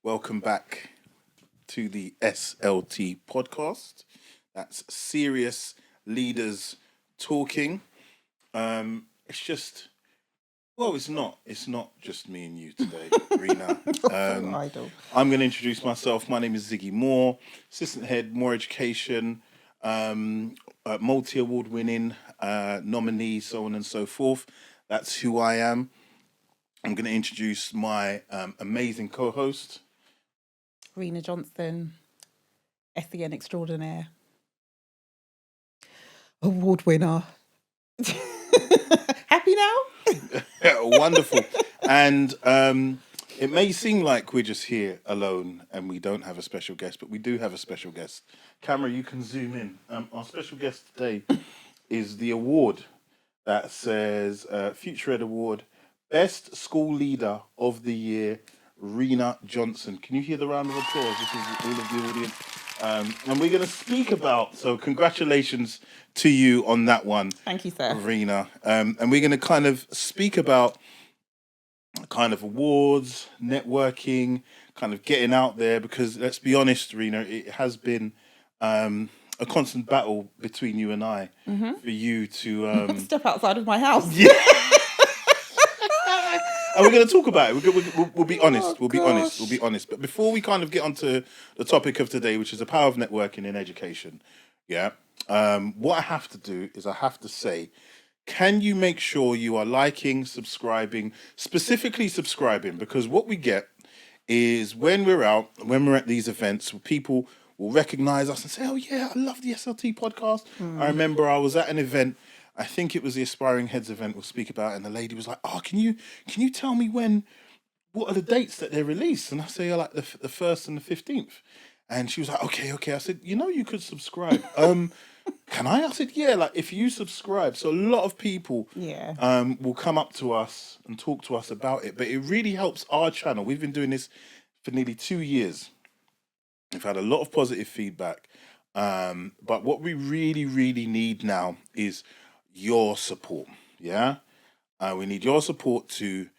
Welcome back to the SLT podcast. That's Serious Leaders Talking. It's just, well, it's not. It's not just me and you today, Rena. So idle. I'm going to introduce myself. My name is Ziggy Moore, Assistant Head, More Education, multi award winning nominee, so on and so forth. That's who I am. I'm going to introduce my amazing co host. Rena Johnson, SEN extraordinaire, award winner. Happy now? Wonderful. And it may seem like we're just here alone and we don't have a special guest, but we do have a special guest. Camera, you can zoom in. Our special guest today is the award that says Future Ed Award, Best School Leader of the Year, Rena Johnson. Can you hear the round of applause? This is all of the audience. And we're going to speak about, so congratulations to you on that one. Thank you, sir. Rena. And we're going to kind of speak about kind of awards, networking, kind of getting out there, because let's be honest, Rena, it has been a constant battle between you and I for you to Step outside of my house. yeah. And we're going to talk about it. We'll be honest. We'll be honest. We'll be honest. But before we kind of get onto the topic of today, which is the power of networking in education, yeah. What I have to do is I have to say, can you make sure you are liking, subscribing, specifically subscribing? Because what we get is when we're out, when we're at these events, people will recognize us and say, "Oh yeah, I love the SLT podcast." I remember I was at an event. I think it was the Aspiring Heads event we'll speak about, and the lady was like, "Oh, can you tell me what are the dates that they're released?" And I say, "Oh, like the 1st and the 15th." And she was like, okay. I said, you could subscribe. Can I? I said, yeah, like if you subscribe. So a lot of people Yeah. will come up to us and talk to us about it. But it really helps our channel. We've been doing this for nearly 2 years. We've had a lot of positive feedback. But what we really, really need now is your support. Yeah. We need your support to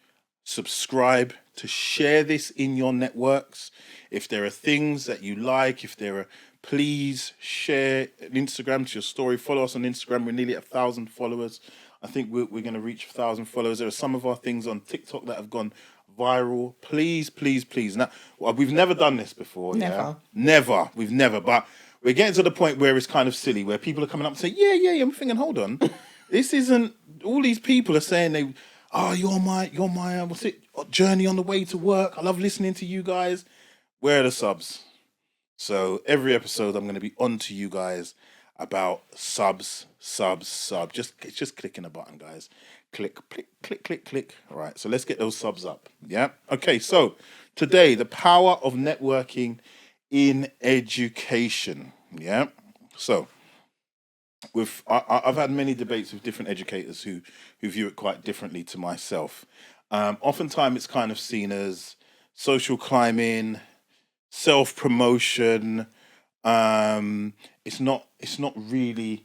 subscribe, to share this in your networks. If there are things that you like, please share an Instagram to your story. Follow us on Instagram. We're nearly at 1,000 followers. I think we're going to reach 1,000 followers. There are some of our things on TikTok that have gone viral. Please, please, please. Now, we've never done this before. Never. Yeah? Never. We've never. But we're getting to the point where it's kind of silly, where people are coming up and saying, yeah. I'm thinking, hold on. This isn't, all these people are saying you're my what's it, journey on the way to work. I love listening to you guys. Where are the subs? So every episode I'm going to be on to you guys about subs. Just clicking a button, guys. Click. All right, so let's get those subs up. Yeah. Okay, so today, the power of networking in education. Yeah. So I've had many debates with different educators who view it quite differently to myself. Oftentimes, it's kind of seen as social climbing, self promotion. It's not really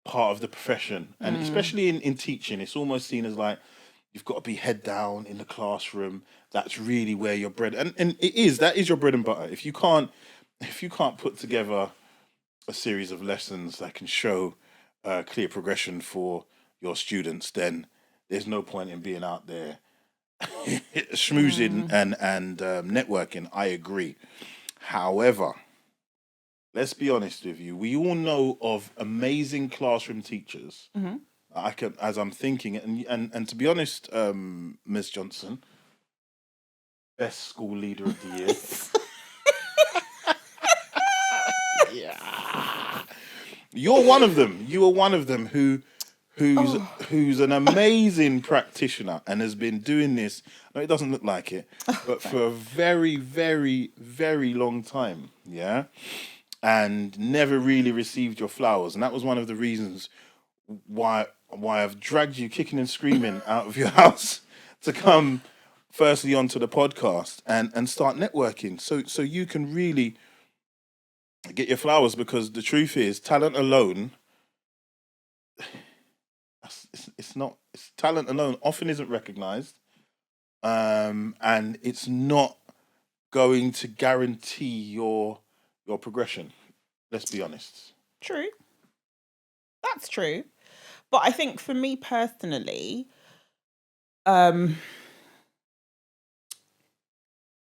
part of the profession, and especially in teaching, it's almost seen as like you've got to be head down in the classroom. That's really where your bread and that is your bread and butter. If you can't put together a series of lessons that can show clear progression for your students, then there's no point in being out there schmoozing and networking. I agree. However, let's be honest with you. We all know of amazing classroom teachers. I can, as I'm thinking, and to be honest, Ms. Johnson, best school leader of the year. Yeah, you're one of them. You are one of them who's an amazing practitioner and has been doing this. No, it doesn't look like it, but for a very, very, very long time. Yeah, and never really received your flowers, and that was one of the reasons why I've dragged you kicking and screaming out of your house to come firstly onto the podcast and start networking, so you can really get your flowers, because the truth is talent alone, it's not, it's talent alone often isn't recognized, and it's not going to guarantee your progression. Let's be honest. True. That's true. But I think for me personally, I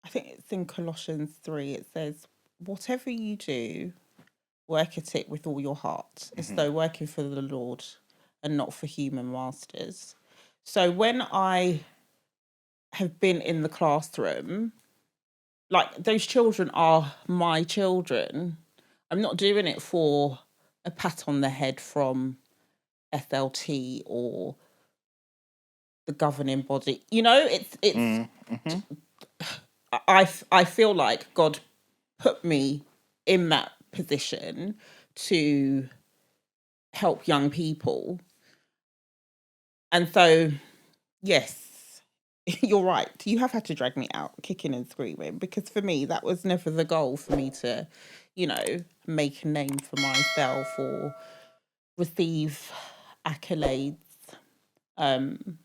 think it's in Colossians 3. It says, whatever you do, work at it with all your heart, as though working for the Lord and not for human masters. So when I have been in the classroom, like those children are my children. I'm not doing it for a pat on the head from SLT or the governing body. I feel like God put me in that position to help young people. And so, yes, you're right. You have had to drag me out kicking and screaming, because for me, that was never the goal, for me to, make a name for myself or receive accolades. And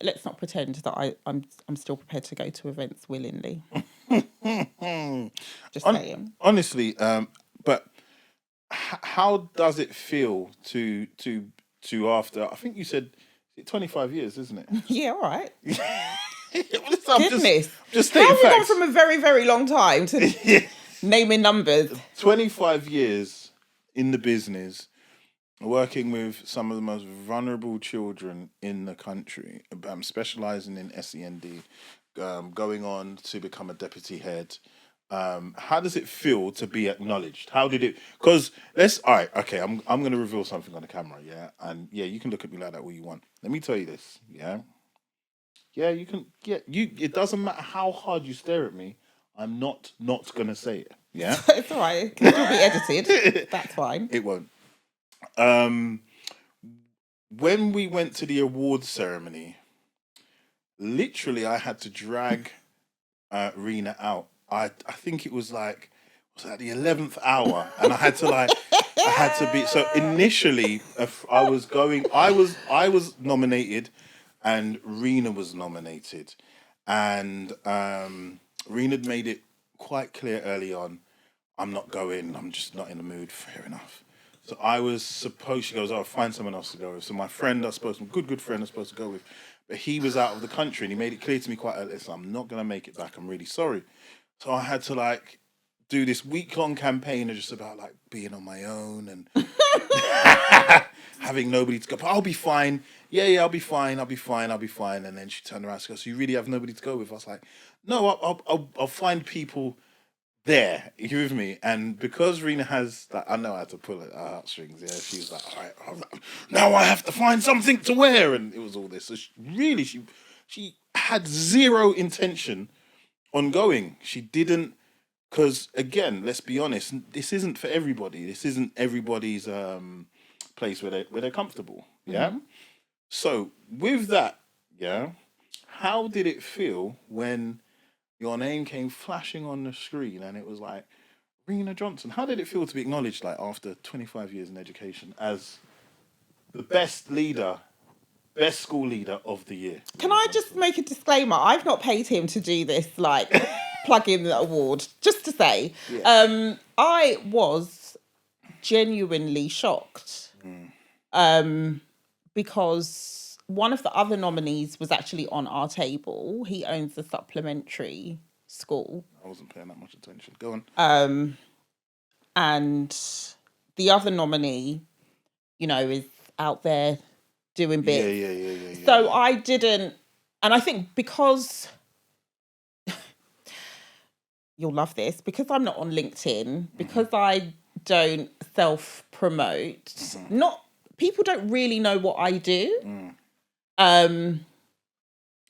let's not pretend that I'm still prepared to go to events willingly. Just saying. Honestly, but how does it feel to after? I think you said 25 years, isn't it? Yeah, all right. Goodness, just how have we gone facts. from a very, very long time to naming numbers? 25 years in the business, working with some of the most vulnerable children in the country, specialising in SEND, going on to become a deputy head. How does it feel to be acknowledged? How did it? Because I'm going to reveal something on the camera, yeah, and yeah, you can look at me like that all you want. Let me tell you this, yeah, you can, you. It doesn't matter how hard you stare at me. I'm not going to say it, yeah. It's all right. It can still be edited. That's fine. It won't. When we went to the awards ceremony, literally, I had to drag Rena out. I think it was like at the 11th hour, and I had to be. So initially, I was nominated, and Rena was nominated, and Rena made it quite clear early on, I'm not going. I'm just not in the mood. Fair enough. So I was supposed. She goes, "I'll find someone else to go with." So my friend, good friend, I was supposed to go with, but he was out of the country, and he made it clear to me quite early. So I'm not gonna make it back. I'm really sorry. So I had to do this week-long campaign of just about being on my own and having nobody to go. But I'll be fine. Yeah, I'll be fine. I'll be fine. I'll be fine. And then she turned around and goes, "So you really have nobody to go with?" I was like, "No, I'll find people there." You with me? And because Rena has I know how to pull it heartstrings. Yeah, she's like, "All right, now I have to find something to wear," and it was all this. So she had zero intention on going. She didn't, because again, let's be honest, this isn't for everybody. This isn't everybody's place where they're comfortable. Yeah. Mm-hmm. So with that, yeah, how did it feel when your name came flashing on the screen and it was like Rena Johnson? How did it feel to be acknowledged after 25 years in education as the best school leader of the year? Can I just make a disclaimer? I've not paid him to do this, plug in the award, just to say. Yeah. I was genuinely shocked because one of the other nominees was actually on our table. He owns a supplementary school. I wasn't paying that much attention. Go on. And the other nominee, is out there doing bits. Yeah. So I didn't, and I think because you'll love this, because I'm not on LinkedIn, because I don't self-promote, people don't really know what I do.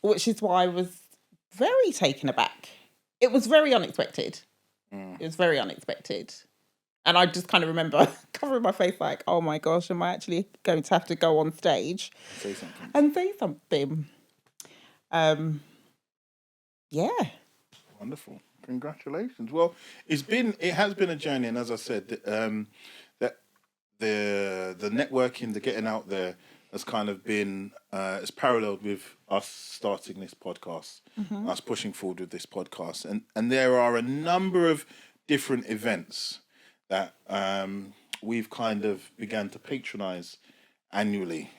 Which is why I was very taken aback. It was very unexpected. It was very unexpected. And I just kind of remember covering my face oh my gosh, am I actually going to have to go on stage and say something? Yeah. Wonderful. Congratulations. Well, it has been a journey, and as I said, that the networking, the getting out there, has kind of been it's paralleled with us starting this podcast, us pushing forward with this podcast, and there are a number of different events that we've kind of began to patronize annually.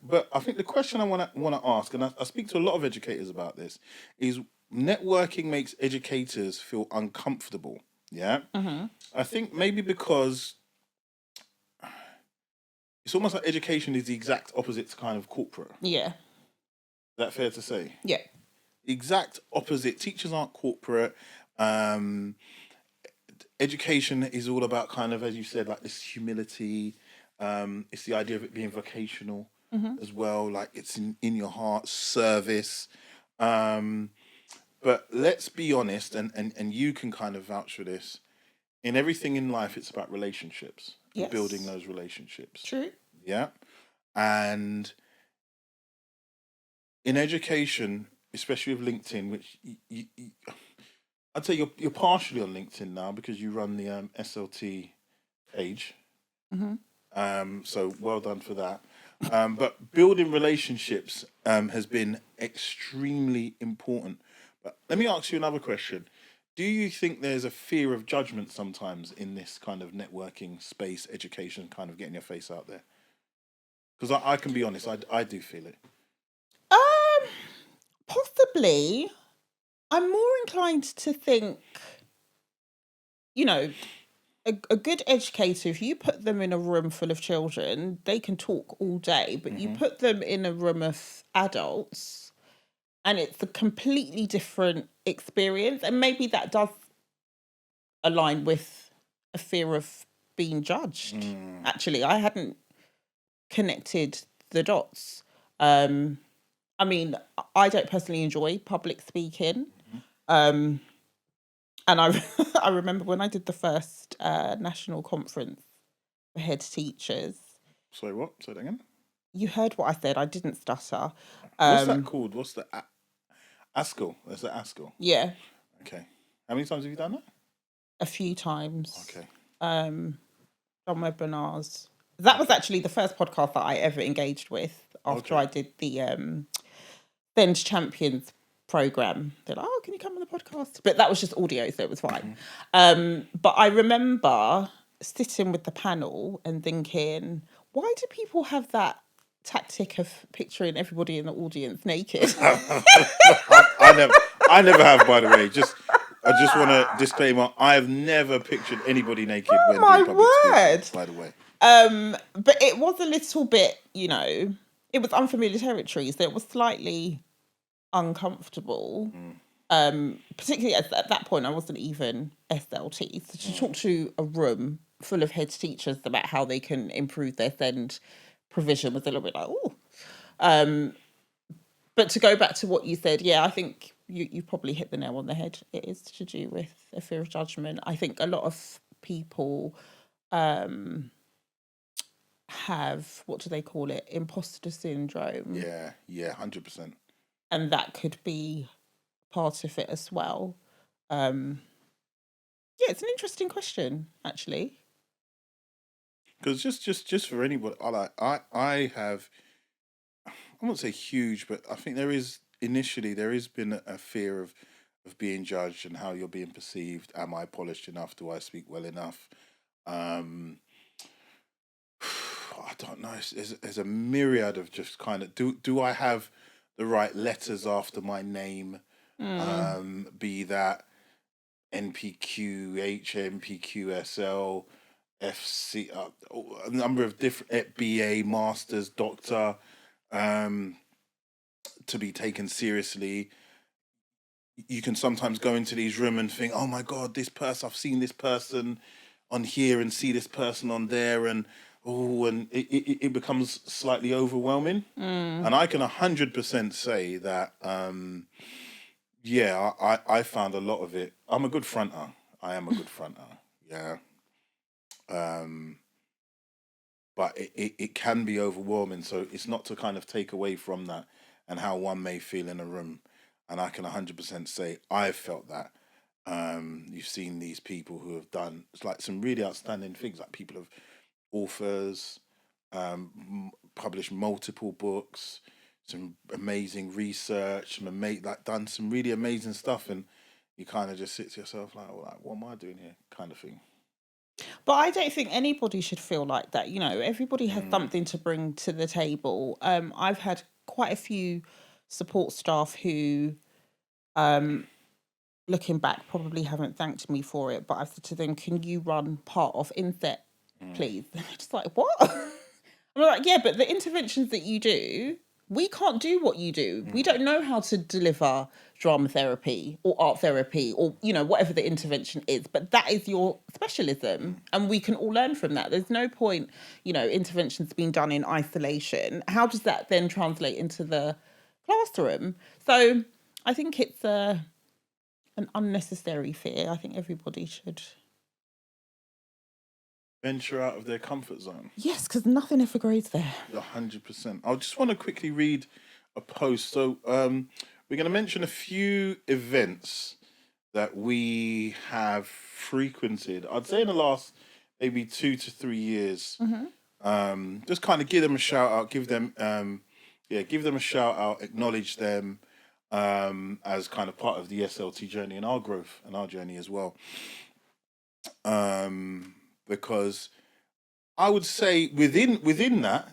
But I think the question I want to ask, and I speak to a lot of educators about this, is networking makes educators feel uncomfortable. Yeah, I think maybe because it's almost like education is the exact opposite to kind of corporate. Yeah. Is that fair to say? Yeah. Exact opposite. Teachers aren't corporate. Um, Education is all about kind of, as you said, like this humility. It's the idea of it being vocational as well. Like it's in your heart, service. Um, but let's be honest, and you can kind of vouch for this. In everything in life, it's about relationships and building Yes. those relationships. True. Yeah. And in education, especially with LinkedIn, which I'd say you're partially on LinkedIn now because you run the SLT page. So well done for that. But building relationships has been extremely important. But let me ask you another question. Do you think there's a fear of judgment sometimes in this kind of networking space, education, kind of getting your face out there? Because I can be honest, I do feel it. Um, Possibly. I'm more inclined to think, you know, a good educator, if you put them in a room full of children, they can talk all day, but you put them in a room of adults and it's a completely different experience. And maybe that does align with a fear of being judged. Actually, I hadn't connected the dots. Um, I mean, I don't personally enjoy public speaking. Um, and I I remember when I did the first national conference for head teachers. Sorry, what? Say that again. You heard what I said. I didn't stutter. What's that called? What's the ASCO? That's the ASCO. Yeah, Okay. How many times have you done that? a few times. Okay. Done webinars. That was actually the first podcast that I ever engaged with after Okay. I did the Send Champions program. They're like, oh, can you come on the podcast? But that was just audio, so it was fine. But I remember sitting with the panel and thinking, why do people have that tactic of picturing everybody in the audience naked? I never have, by the way. I just want to disclaimer. I have never pictured anybody naked when My doing public word. speaking. By the way, But it was a little bit, it was unfamiliar territory, so it was slightly uncomfortable. Particularly at that point, I wasn't even SLT. So to talk to a room full of head teachers about how they can improve their send provision was a little bit like, oh. But to go back to what you said, yeah, I think you probably hit the nail on the head. It is to do with a fear of judgment. I think a lot of people have, what do they call it? Imposter syndrome. yeah, 100%. And that could be part of it as well. Yeah, it's an interesting question, actually. Because just for anybody, I have, I won't say huge, but I think there has been a fear of being judged and how you're being perceived. Am I polished enough? Do I speak well enough? I don't know. There's a myriad of just kind of do I have the right letters after my name? Be that NPQ, HMPQSL, FC, a number of different BA, masters, doctor, to be taken seriously. You can sometimes go into these rooms and think, oh my God, this person, I've seen this person on here and see this person on there, and it becomes slightly overwhelming. And I can 100% say that, yeah, I found a lot of it. I'm a good fronter. I am a good fronter. Yeah. But it can be overwhelming. So it's not to kind of take away from that and how one may feel in a room. And I can 100% say I've felt that. You've seen these people who have done like some really outstanding things, like people have authors, published multiple books, some amazing research, like done some really amazing stuff, and you kind of just sit to yourself like, well, like, what am I doing here, kind of thing. But I don't think anybody should feel like that. You know, everybody has something to bring to the table. I've had quite a few support staff who, looking back, probably haven't thanked me for it. But I've said to them, "Can you run part of Inset, please?" And they're just like, "What?" I'm like, "Yeah, but the interventions that you do, we can't do what you do. We don't know how to deliver drama therapy or art therapy or, you know, whatever the intervention is, but that is your specialism and we can all learn from that. There's no point, you know, interventions being done in isolation. How does that then translate into the classroom?" So I think it's an unnecessary fear. I think everybody should. Venture out of their comfort zone. Yes, because nothing ever grows there. 100%. I just want to quickly read a post. So we're going to mention a few events that we have frequented. I'd say in the last maybe 2 to 3 years. Just kind of give them a shout out. Give them a shout out. Acknowledge them as kind of part of the SLT journey and our growth and our journey as well. Because I would say within that,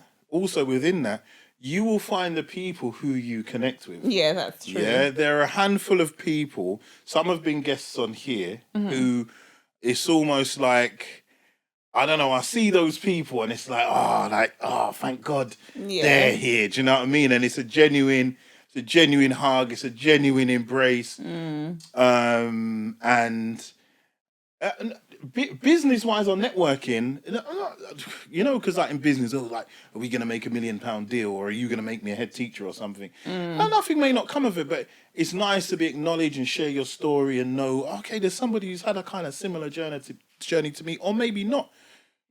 you will find the people who you connect with. Yeah, that's true. Yeah, there are a handful of people. Some have been guests on here who it's almost like, I don't know, I see those people and it's like, thank God they're here. Do you know what I mean? And it's a genuine hug. It's a genuine embrace. And business wise or networking, you know, because like in business, like, are we going to make £1 million deal or are you going to make me a head teacher or something? And nothing may not come of it, but it's nice to be acknowledged and share your story and know, okay, there's somebody who's had a kind of similar journey to me, or maybe not.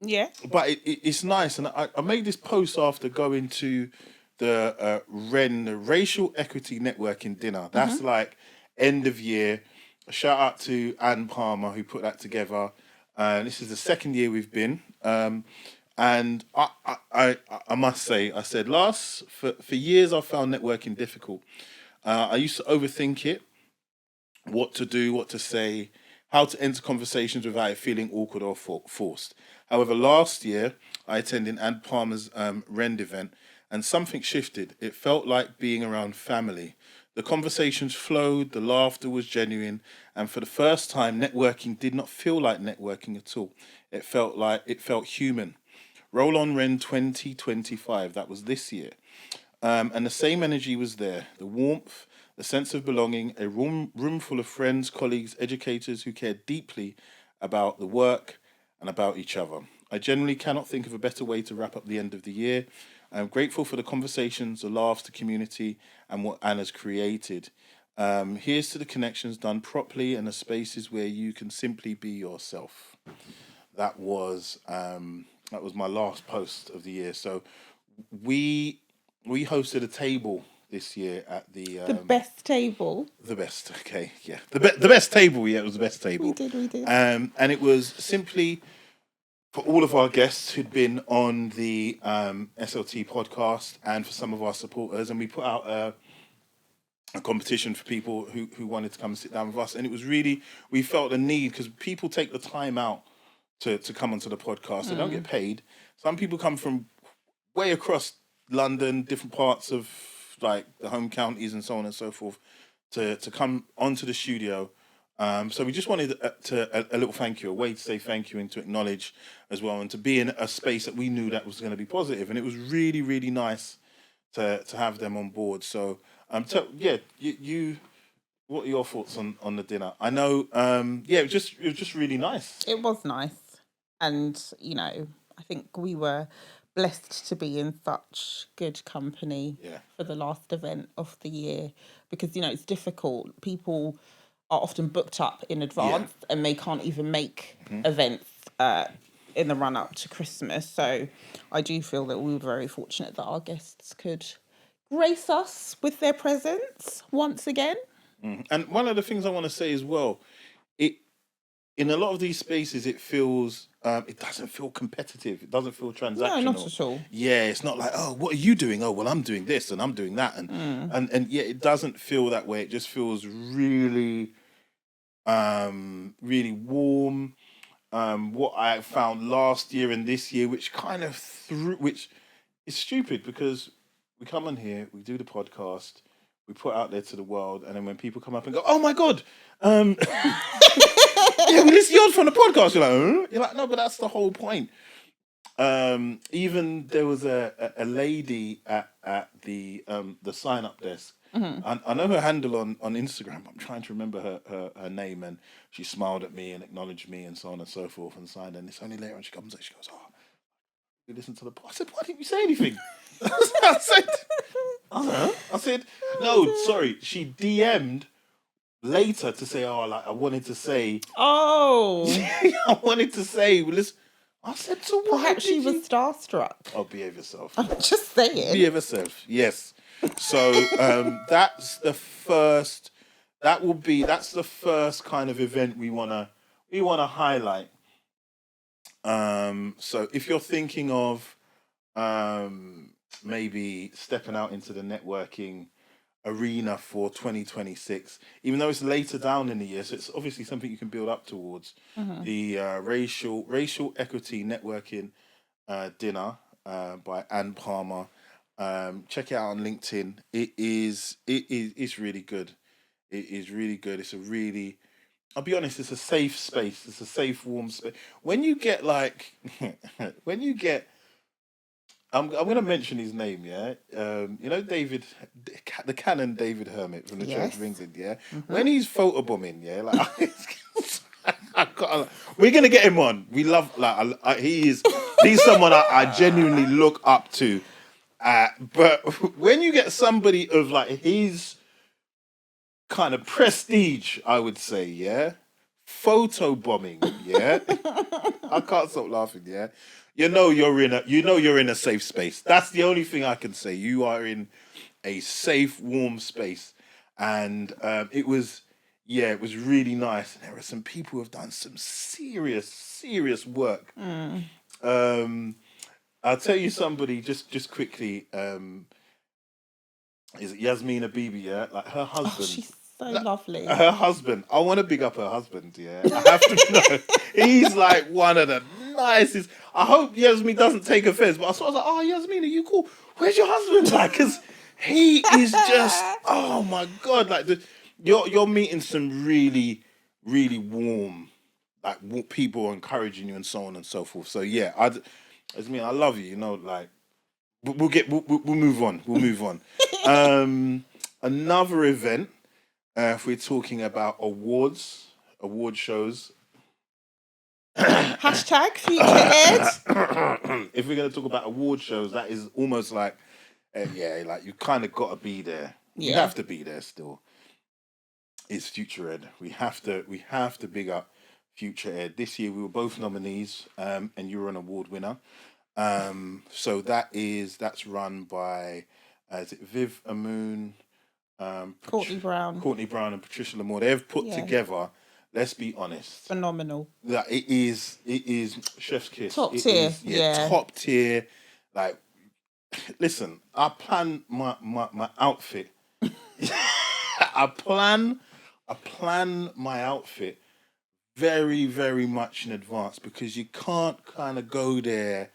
Yeah. But it's nice. And I made this post after going to the Racial Equity Networking Dinner. That's like end of year. A shout out to Anne Palmer who put that together. This is the second year we've been. And I must say, I said for years I've found networking difficult. I used to overthink it, what to do, what to say, how to enter conversations without it feeling awkward or forced. However, last year I attended Anne Palmer's Rend event and something shifted. It felt like being around family. The conversations flowed, the laughter was genuine, and for the first time, networking did not feel like networking at all. It felt human. Roll on Ren 2025, that was this year. And the same energy was there. The warmth, the sense of belonging, a room full of friends, colleagues, educators who cared deeply about the work and about each other. I generally cannot think of a better way to wrap up the end of the year. I'm grateful for the conversations, the laughs, the community, and what Anna's created. Here's to the connections done properly and the spaces where you can simply be yourself. That was my last post of the year. So we hosted a table this year at the best table. The best, okay, yeah, the best table. Yeah, it was the best table. We did. And it was simply for all of our guests who'd been on the SLT podcast and for some of our supporters, and we put out a competition for people who wanted to come and sit down with us. And it was really, we felt a need because people take the time out to come onto the podcast. They don't get paid. Some people come from way across London, different parts of like the home counties and so on and so forth to come onto the studio. So we just wanted a little thank you, a way to say thank you and to acknowledge as well, and to be in a space that we knew that was going to be positive. And it was really, really nice to have them on board. So, you what are your thoughts on the dinner? I know, it was just really nice. It was nice. And, you know, I think we were blessed to be in such good company for the last event of the year because, you know, it's difficult. People are often booked up in advance and they can't even make events in the run up to Christmas. So I do feel that we were very fortunate that our guests could grace us with their presence once again. And one of the things I want to say as well, in a lot of these spaces, it feels it doesn't feel competitive. It doesn't feel No, not transactional. at all. Yeah, it's not like, oh, what are you doing? Oh, well, I'm doing this and I'm doing that, and yeah, it doesn't feel that way. It just feels really, really warm. What I found last year and this year, which kind of which is stupid because we come on here, we do the podcast, we put out there to the world, and then when people come up and go, "Oh my god, yeah, we listen you on from the podcast," you're like, huh? You're like, no, but that's the whole point. Even there was a lady at the sign up desk. I know her handle on Instagram. I'm trying to remember her name, and she smiled at me and acknowledged me and so on and so forth and signed. And it's only later on she comes and she goes, "Oh, you listen to the pod." I said, "Why didn't you say anything?" I said, I said, "No, sorry." She DM'd later to say, "Oh, like I wanted to say, Oh, I wanted to say, well, listen." I said, "So why perhaps she did was you?" starstruck. Oh, behave yourself. I'm just saying. Behave yourself. Yes. So that's the first. That's the first kind of event we wanna highlight. So if you're thinking of maybe stepping out into the networking arena for 2026, even though it's later down in the year, so it's obviously something you can build up towards. The racial equity networking dinner by Ann Palmer. Check it out on LinkedIn. It's really good. It is really good. It's a really, I'll be honest, it's a safe space. It's a safe, warm space. When you get like, when you get, I'm going to mention his name, yeah. You know, David, the canon David Hermit from the Church Yes. of England, yeah. When he's photobombing, yeah, like, we're going to get him on. We love, like, he's someone I genuinely look up to. But when you get somebody of like his kind of prestige, I would say, yeah, photo bombing, yeah. I can't stop laughing, yeah. You're in a safe space. That's the only thing I can say. You are in a safe, warm space, and it was really nice. And there are some people who have done some serious work. I'll tell you somebody just quickly. Is it Yasmina Bibi? Yeah, like her Oh, husband. she's so lovely. Her husband. I want to big up her husband. Yeah, I have to know. He's like one of the nicest. I hope Yasmin doesn't take offense, but I was like, "Oh, Yasmin, are you cool? Where's your husband?" Like, because he is just, oh my god, like you're meeting some really, really warm, like people encouraging you and so on and so forth. So yeah, Yasmin, I love you. You know, like we'll move on. We'll move on. Another event. If we're talking about award shows. Hashtag future ed. If we're going to talk about award shows, that is almost like, yeah, like you kind of got to be there. You Yeah. have to be there still. It's Future Ed. We have to big up Future Ed. This year we were both nominees, and you were an award winner. So that's run by is it Viv Amoon, Courtney Brown. Courtney Brown and Patricia Lamore. They've put together. Let's be honest. Phenomenal. That it is chef's kiss. Top tier. Yeah. Top tier. Like, listen, I plan my outfit. I plan my outfit very, very much in advance because you can't kind of go there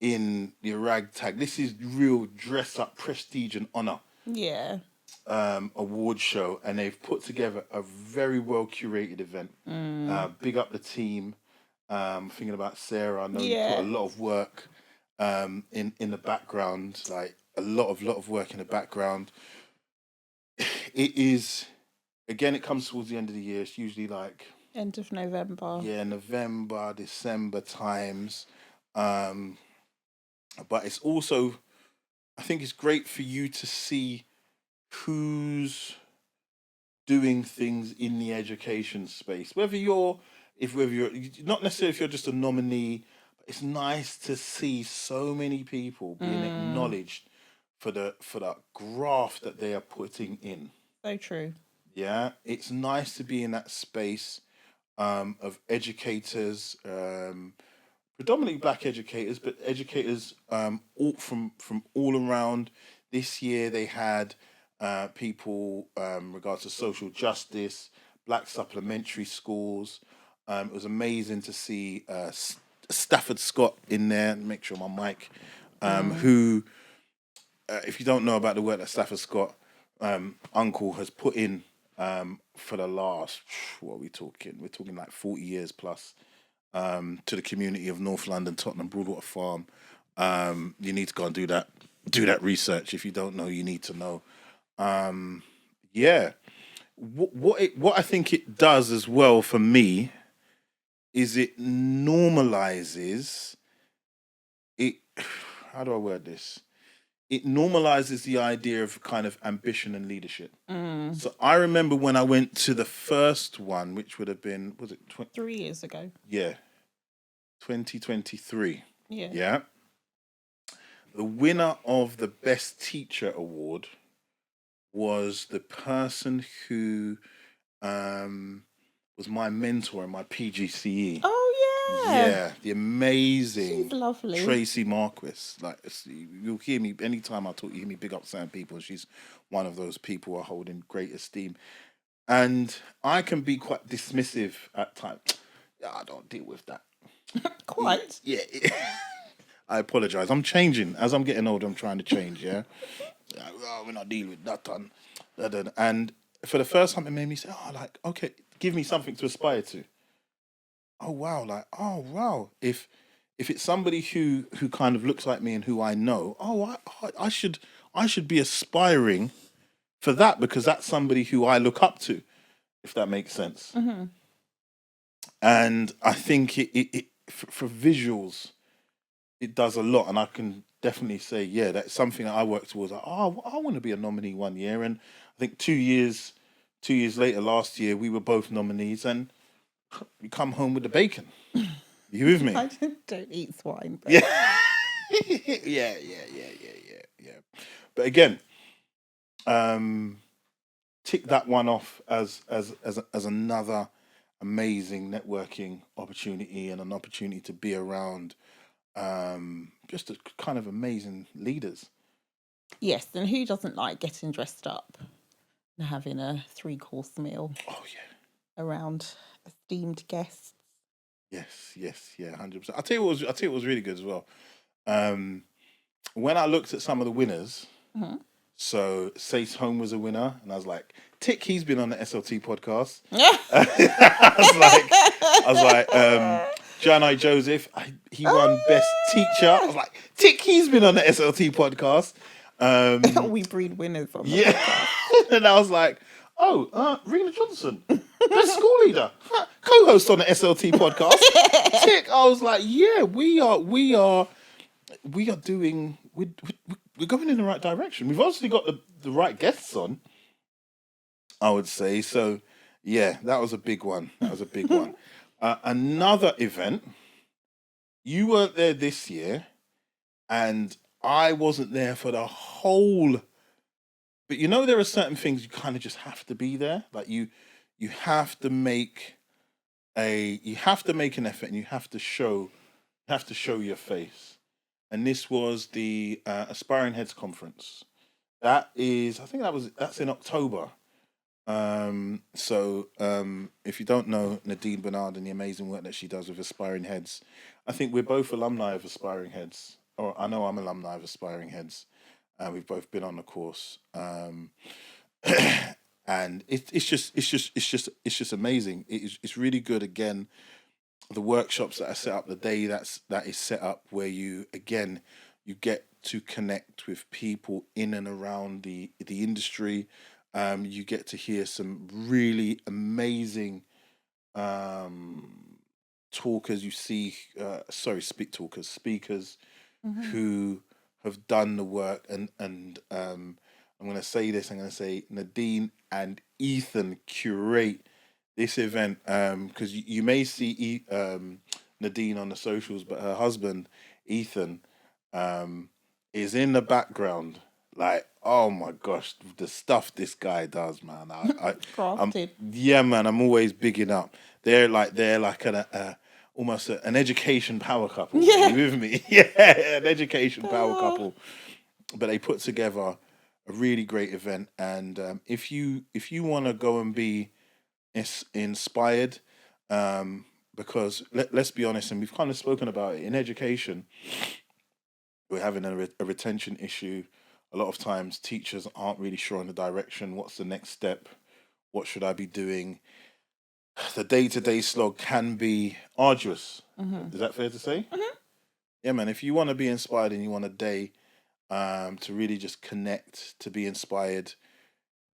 in your ragtag. This is real dress up prestige and honor. Yeah. Award show, and they've put together a very well curated event. Big up the team. Thinking about Sarah, I know you put a lot of work in the background, like a lot of work in the background. It is, again, it comes towards the end of the year. It's usually like end of November. Yeah, November, December times. But it's also, I think it's great for you to see who's doing things in the education space. Whether you're not necessarily if you're just a nominee, but it's nice to see so many people being acknowledged for the graft that they are putting in. So true. Yeah, it's nice to be in that space. of educators, predominantly black educators, but educators all from all around. This year they had people regards to social justice, black supplementary schools. It was amazing to see Stafford Scott in there. Make sure my mic. Who, if you don't know about the work that Stafford Scott Uncle has put in for the last, what are we talking? We're talking like 40 years plus to the community of North London, Tottenham, Broadwater Farm. You need to go and do that research. If you don't know, you need to know. Yeah, what I think it does as well for me is it normalizes it. How do I word this? It normalizes the idea of kind of ambition and leadership. So I remember when I went to the first one, which would have been, was it 3 years ago? Yeah, 2023. Yeah. Yeah. The winner of the Best Teacher Award was the person who was my mentor in my PGCE. Oh yeah. Yeah, the amazing She's lovely. Tracy Marquis. Like you'll hear me anytime I talk, you hear me big up certain people. She's one of those people I hold in great esteem. And I can be quite dismissive at times. Yeah, I don't deal with that. Quite. Yeah. I apologize. I'm changing. As I'm getting older, I'm trying to change, yeah? Oh, we're not dealing with that one. And for the first time, it made me say, oh, like, okay, give me something to aspire to. Oh, wow. Like, oh, wow. If it's somebody who kind of looks like me and who I know, I should be aspiring for that because that's somebody who I look up to, if that makes sense. Mm-hmm. And I think it for visuals, it does a lot, and I can definitely say, yeah, that's something that I work towards. Like, oh, I want to be a nominee one year, and I think 2 years later, last year, we were both nominees, and we come home with the bacon. You with me? I don't eat swine. But... Yeah. yeah. But again, tick that one off as another amazing networking opportunity and an opportunity to be around just a kind of amazing leaders. Yes, and who doesn't like getting dressed up and having a 3-course meal? Oh yeah, around esteemed guests. Yes, 100%. I'll tell you what was really good as well. When I looked at some of the winners, so Sace Home was a winner, and I was like, tick, he's been on the SLT podcast. I was like, Janai Joseph, he won Best Teacher. I was like, tick, he's been on the SLT podcast. We breed winners on the podcast. And I was like, Rena Johnson, Best School Leader, co-host on the SLT podcast. Tick, I was like, yeah, we are doing, we're going in the right direction. We've obviously got the right guests on, I would say. So, yeah, that was a big one. Another event, you weren't there this year, and I wasn't there for the whole. But you know, there are certain things you kind of just have to be there. Like you have to make an effort, and you have to show your face. And this was the Aspiring Heads Conference. That's in October. So if you don't know Nadine Bernard and the amazing work that she does with Aspiring Heads, I think we're both alumni of Aspiring Heads, or I know I'm alumni of Aspiring Heads. We've both been on the course, and it's just amazing. It's really good. Again, the workshops that are set up, the day that is set up, where you get to connect with people in and around the industry. You get to hear some really amazing talkers. You see, speakers who have done the work, and I'm going to say this. I'm going to say Nadine and Ethan curate this event because you may see Nadine on the socials, but her husband Ethan is in the background. Like, oh my gosh, the stuff this guy does, man. I'm Crafted. yeah, man. I'm always bigging up. They're like almost an education power couple. Are Yeah. you with me? Yeah, an education power Oh. couple. But they put together a really great event, and if you want to go and be inspired, because let's be honest, and we've kind of spoken about it in education, we're having a retention issue. A lot of times, teachers aren't really sure on the direction. What's the next step? What should I be doing? The day to day slog can be arduous. Is that fair to say? Yeah, man. If you want to be inspired and you want a day to really just connect, to be inspired,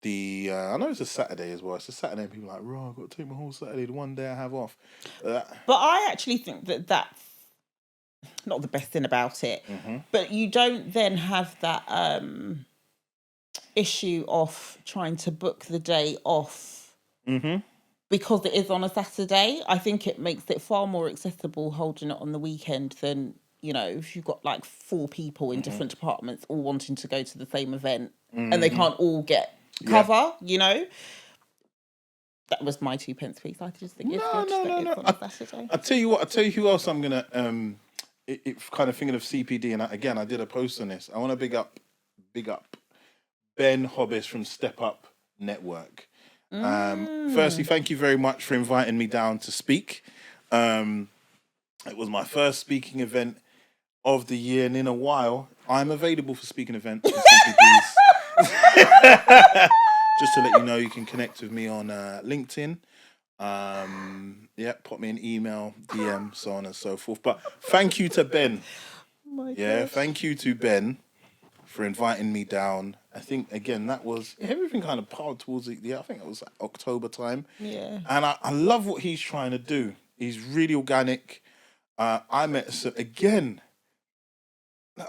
I know it's a Saturday as well. It's a Saturday, and people are like, "Raw, I've got to take my whole Saturday. The one day I have off." Uh, But I actually think that that's not the best thing about it. But you don't then have that issue of trying to book the day off because it is on a Saturday. I think it makes it far more accessible holding it on the weekend than, if you've got like 4 people in different departments all wanting to go to the same event and they can't all get Yeah. cover. That was my 2 pence piece. I just think it's No, good no, that no, it's no. on a Saturday. I tell you what. I tell you who else I'm gonna kind of thinking of CPD, and again I did a post on this. I want to big up Ben Hobbs from Step Up Network. Firstly, thank you very much for inviting me down to speak. It was my first speaking event of the year, and in a while, I'm available for speaking events and CPDs. Just to let you know, you can connect with me on LinkedIn. Pop me an email, DM, so on and so forth. But thank you to Ben. Oh my Yeah, gosh. thank you to Ben for inviting me down. I think again that was everything kind of piled towards I think it was like October time. Yeah. And I love what he's trying to do. He's really organic. I met again.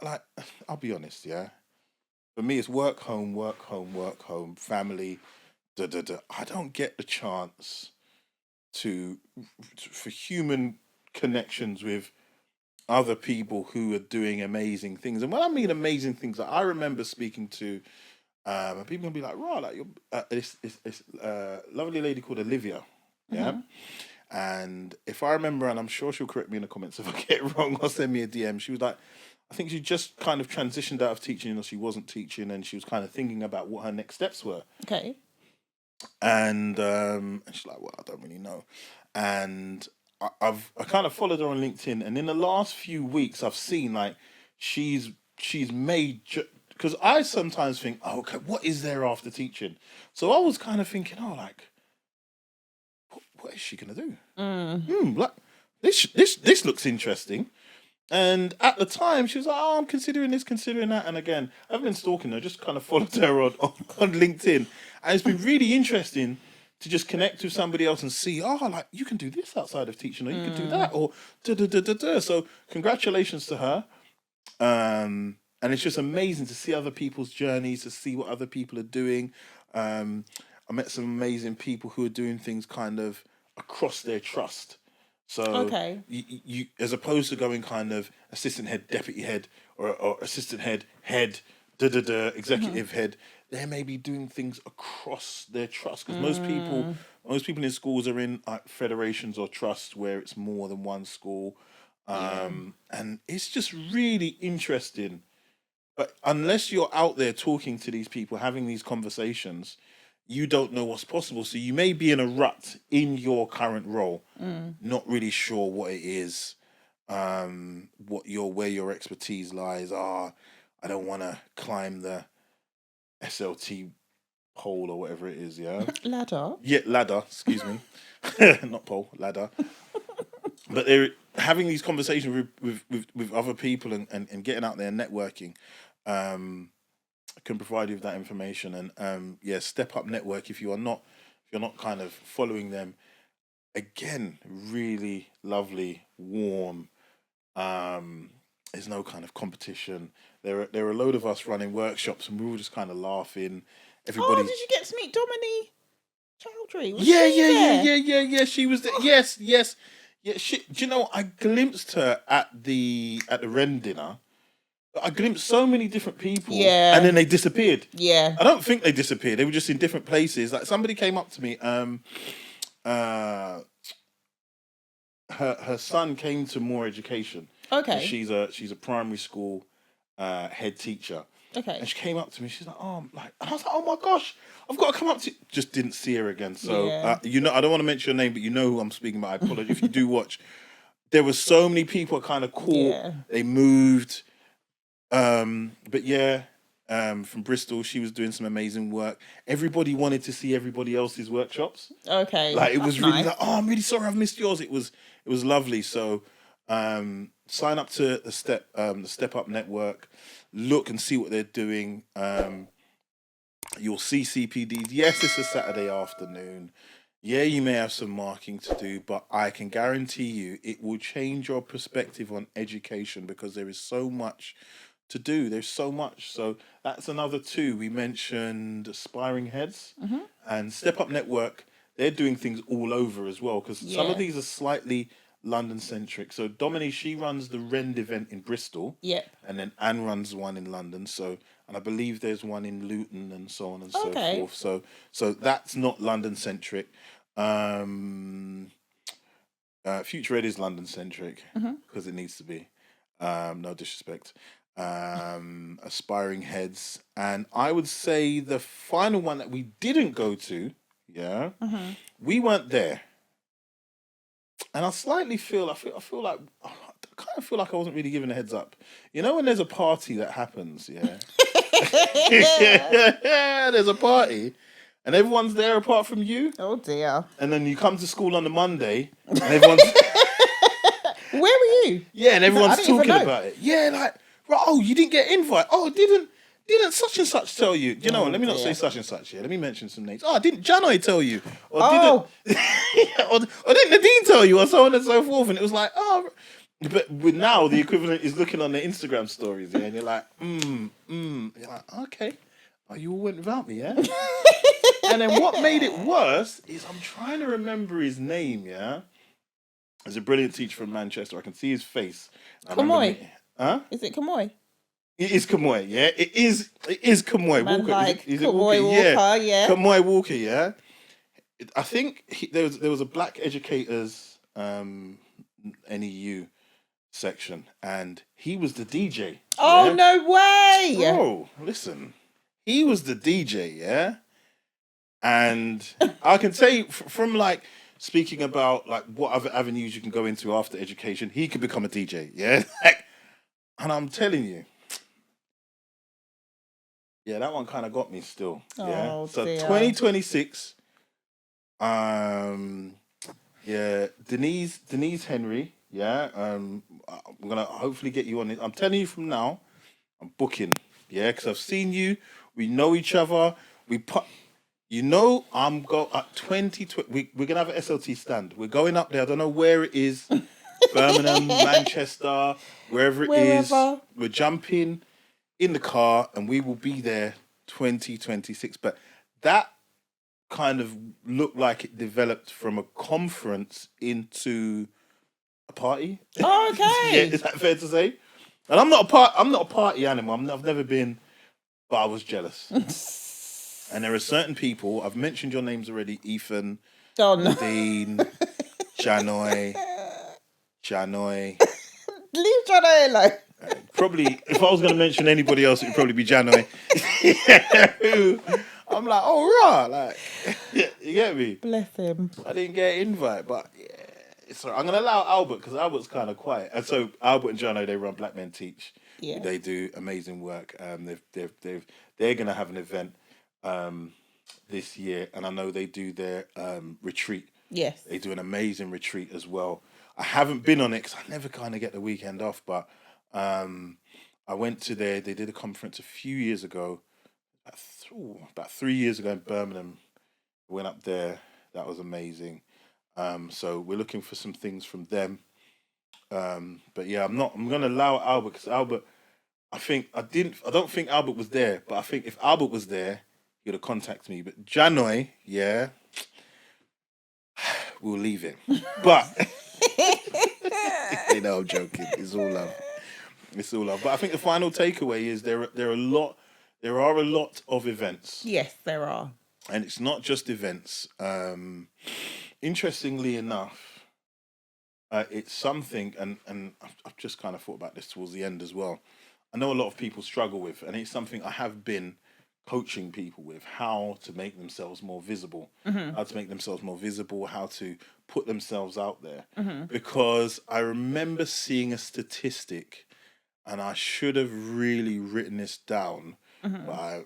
Like I'll be honest, yeah. For me, it's work, home, work, home, work, home, family. I don't get the chance for human connections with other people who are doing amazing things. And when I mean amazing things, like, I remember speaking to and people gonna be like, "Right, like you're this lovely lady called Olivia, yeah." And if I remember, and I'm sure she'll correct me in the comments if I get it wrong or send me a DM, she was like, I think she just kind of transitioned out of teaching, or she wasn't teaching, and she was kind of thinking about what her next steps were. Okay. And she's like, well, I don't really know. And I kind of followed her on LinkedIn, and in the last few weeks, I've seen like she's made because I sometimes think, oh, okay, what is there after teaching? So I was kind of thinking, oh, like, what is she gonna do? Like this looks interesting. And at the time, she was like, "Oh, I'm considering this, considering that." And again, I've been stalking her, just kind of followed her on LinkedIn, and it's been really interesting to just connect with somebody else and see, oh, like you can do this outside of teaching, or you can do that, or da da da da da. So congratulations to her. And it's just amazing to see other people's journeys, to see what other people are doing. I met some amazing people who are doing things kind of across their trust. So Okay. you as opposed to going kind of assistant head, deputy head, or assistant head, executive head, they may be doing things across their trust because most people in schools are in federations or trusts where it's more than one school, and it's just really interesting. But unless you're out there talking to these people, having these conversations, you don't know what's possible. So you may be in a rut in your current role, not really sure what it is, where your expertise lies. I don't want to climb the SLT pole or whatever it is. Yeah, Ladder. yeah, ladder. Excuse me, not pole, ladder. But they're having these conversations with other people and getting out there and networking. Can provide you with that information, and Step Up Network, if you're not kind of following them, again, really lovely, warm. There's no kind of competition. There are a load of us running workshops, and we were just kind of laughing. Oh, Everybody. did you get to meet Dominique Chowdhury? Was Yeah, she yeah, yeah, there? yeah, yeah, yeah. She was there. Yes, yes, yeah. Do you know? I glimpsed her at the Ren dinner. I glimpsed so many different people, Yeah. and then they disappeared. Yeah. I don't think they disappeared. They were just in different places. Like somebody came up to me. Her son came to More Education. And Okay. she's a primary school head teacher. Okay. And she came up to me. She's like, "Oh, like," and I was like, "Oh my gosh, I've got to come up to." Just didn't see her again. So Yeah. you know, I don't want to mention your name, but you know who I'm speaking about. I apologize if you do watch. There were so many people I kind of caught. Yeah. They moved. But yeah, from Bristol, she was doing some amazing work. Everybody wanted to see everybody else's workshops. Okay. Like it was That's really nice. like, "Oh, I'm really sorry I've missed yours." It was lovely. So sign up to the Step Up Network, look and see what they're doing. You'll see CPDs. Yes, it's a Saturday afternoon. Yeah, you may have some marking to do, but I can guarantee you it will change your perspective on education because there is so much to do. There's so much. So that's another two. We mentioned Aspiring Heads and Step Up Network. They're doing things all over as well because some of Yeah. these are slightly London centric. So Dominique, she runs the Rend event in Bristol. Yep. And then Anne runs one in London. So, and I believe there's one in Luton and so on and so Okay. forth. So that's not London centric. Future Ed is London centric because it needs to be. No disrespect. Aspiring Heads, and I would say the final one that we didn't go to, we weren't there, and I slightly feel I feel like I kind of feel like I wasn't really given a heads up. You know when there's a party that happens, yeah, there's a party, and everyone's there apart from you. Oh dear. And then you come to school on the Monday, and everyone's Where were you? yeah, and everyone's didn't even talking know. about it. Yeah, like, right, oh, you didn't get invite. Oh, didn't such and such tell you? You know, Oh, let me not dear. say such and such. Yeah, let me mention some names. Oh, didn't Janoi tell you? Or Oh. didn't or didn't Nadine tell you? Or so on and so forth. And it was like, oh, but with now the equivalent is looking on the Instagram stories, yeah, and you're like, You're like, okay, oh, you all went without me, yeah. And then what made it worse is I'm trying to remember his name, yeah. There's a brilliant teacher from Manchester. I can see his face. Kamoy. Huh? Is it Kamoy? It is Kamoy, yeah. It is Kamoy Man Walker. like Is it Kamoy Walker, yeah. Kamoy Walker, yeah. I think there was a black educators NEU section, and he was the DJ. Oh yeah? no way! Bro, listen, he was the DJ, yeah. And I can say from like speaking about like what other avenues you can go into after education, he could become a DJ, yeah. And I'm telling you, yeah, that one kind of got me still. Yeah. Oh, So dear. 2026. Yeah, Denise Henry. Yeah. I'm gonna hopefully get you on it. I'm telling you from now, I'm booking. Yeah, because I've seen you. We know each other. We put. You know, I'm go at 2020. We're gonna have an SLT stand. We're going up there. I don't know where it is. Birmingham, Manchester, wherever it is. Wherever. We're jumping in the car and we will be there 2026. But that kind of looked like it developed from a conference into a party. Oh, okay. Yeah, is that fair to say? And I'm not a party animal. I've never been, but I was jealous. And there are certain people, I've mentioned your names already, Ethan, Don. Dean, Janoi. Leave John alone. Probably, if I was going to mention anybody else, it would probably be Janoi. I'm like, oh, rah, like, you get me? Bless him. I didn't get an invite, but yeah, it's all right. I'm going to allow Albert because Albert's kind of quiet. And so Albert and Jono, they run Black Men Teach. Yeah. They do amazing work. They're going to have an event this year, and I know they do their retreat. Yes. They do an amazing retreat as well. I haven't been on it because I never kind of get the weekend off, but I went to they did a conference a few years ago, about 3 years ago in Birmingham. Went up there. That was amazing. So we're looking for some things from them. But yeah, I'm going to allow Albert because Albert, I don't think Albert was there, but I think if Albert was there, he would have contacted me. But Janoi, yeah, we'll leave it. But, you know, I'm joking. It's all love. It's all love. But I think the final takeaway is there are a lot of events, Yes, there are. and it's not just events. Interestingly enough, it's something, and I've just kind of thought about this towards the end as well. I know a lot of people struggle with, and it's something I have been coaching people with how to make themselves more visible, how to put themselves out there. Because I remember seeing a statistic, and I should have really written this down, but I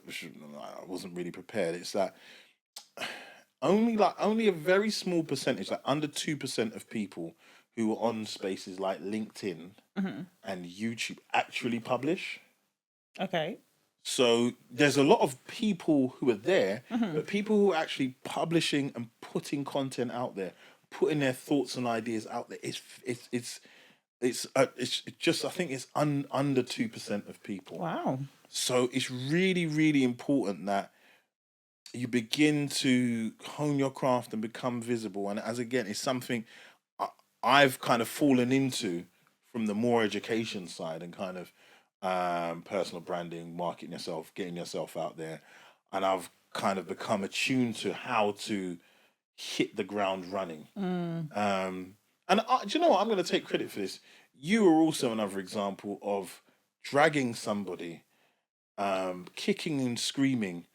wasn't really prepared. It's that only a very small percentage, like under 2% of people who are on spaces like LinkedIn and YouTube actually publish. Okay. So there's a lot of people who are there, but people who are actually publishing and putting content out there, putting their thoughts and ideas out there, it's just, I think it's under 2% of people. Wow. So it's really, really important that you begin to hone your craft and become visible. And as again, it's something I've kind of fallen into from the more education side and kind of personal branding, marketing yourself, getting yourself out there. And I've kind of become attuned to how to hit the ground running. Do you know what? I'm going to take credit for this. You are also another example of dragging somebody, kicking and screaming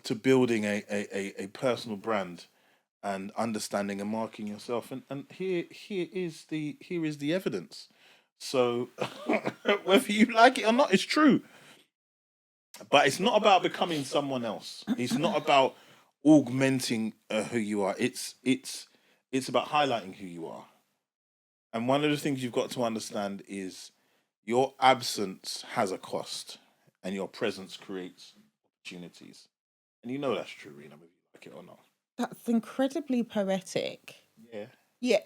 to building a personal brand and understanding and marking yourself. And here is the evidence. So whether you like it or not, it's true. But it's not about becoming someone else. It's not about augmenting who you are. It's about highlighting who you are. And one of the things you've got to understand is your absence has a cost, and your presence creates opportunities. And you know that's true, Rena, whether you like it or not. That's incredibly poetic. Yeah. Yeah.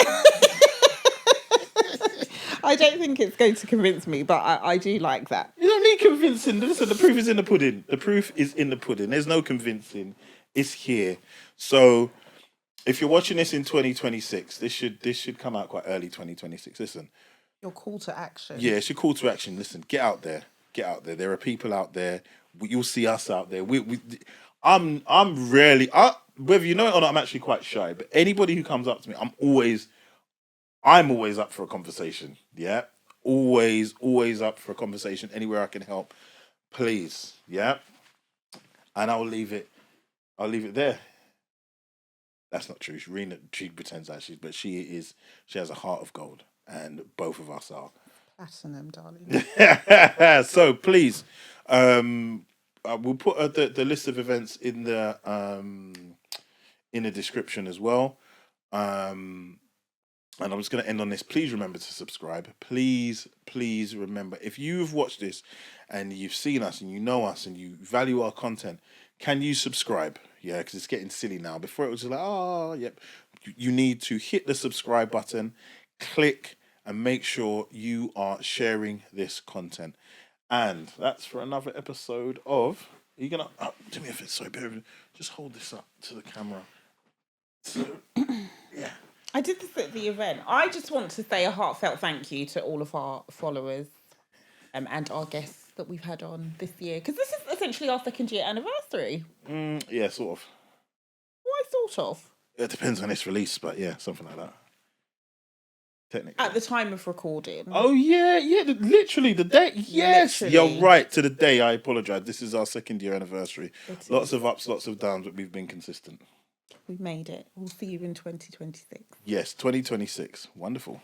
I don't think it's going to convince me, but I do like that. You don't need convincing. Listen, the proof is in the pudding. The proof is in the pudding. There's no convincing. It's here. So if you're watching this in 2026, this should come out quite early 2026. Listen. Your call to action. Yeah, it's your call to action. Listen, get out there. Get out there. There are people out there. You'll see us out there. I'm rarely, whether you know it or not, I'm actually quite shy. But anybody who comes up to me, I'm always up for a conversation. Yeah, always up for a conversation. Anywhere I can help, please. Yeah, and I'll leave it there. That's not true. She pretends that but she has a heart of gold, and both of us are. Platinum, darling. So please, we'll put the list of events in the description as well. And I'm just going to end on this. Please remember to subscribe. Please remember, if you've watched this and you've seen us and you know us and you value our content, can you subscribe? Yeah, because it's getting silly now. Before it was just like, oh, yep. You need to hit the subscribe button, click, and make sure you are sharing this content. And that's for another episode of... Are you going to... do me a favor, sorry, just hold this up to the camera. So, yeah. I did this at the event. I just want to say a heartfelt thank you to all of our followers and our guests that we've had on this year. Because this is essentially our 2nd year anniversary. Yeah, sort of. Why sort of? It depends when it's released, but yeah, something like that. Technically. At the time of recording. Oh, yeah, literally the day. Yes, Literally. You're right, to the day. I apologise. This is our 2nd year anniversary. Lots of ups, lots of downs, but we've been consistent. We made it. We'll see you in 2026. Yes, 2026. Wonderful.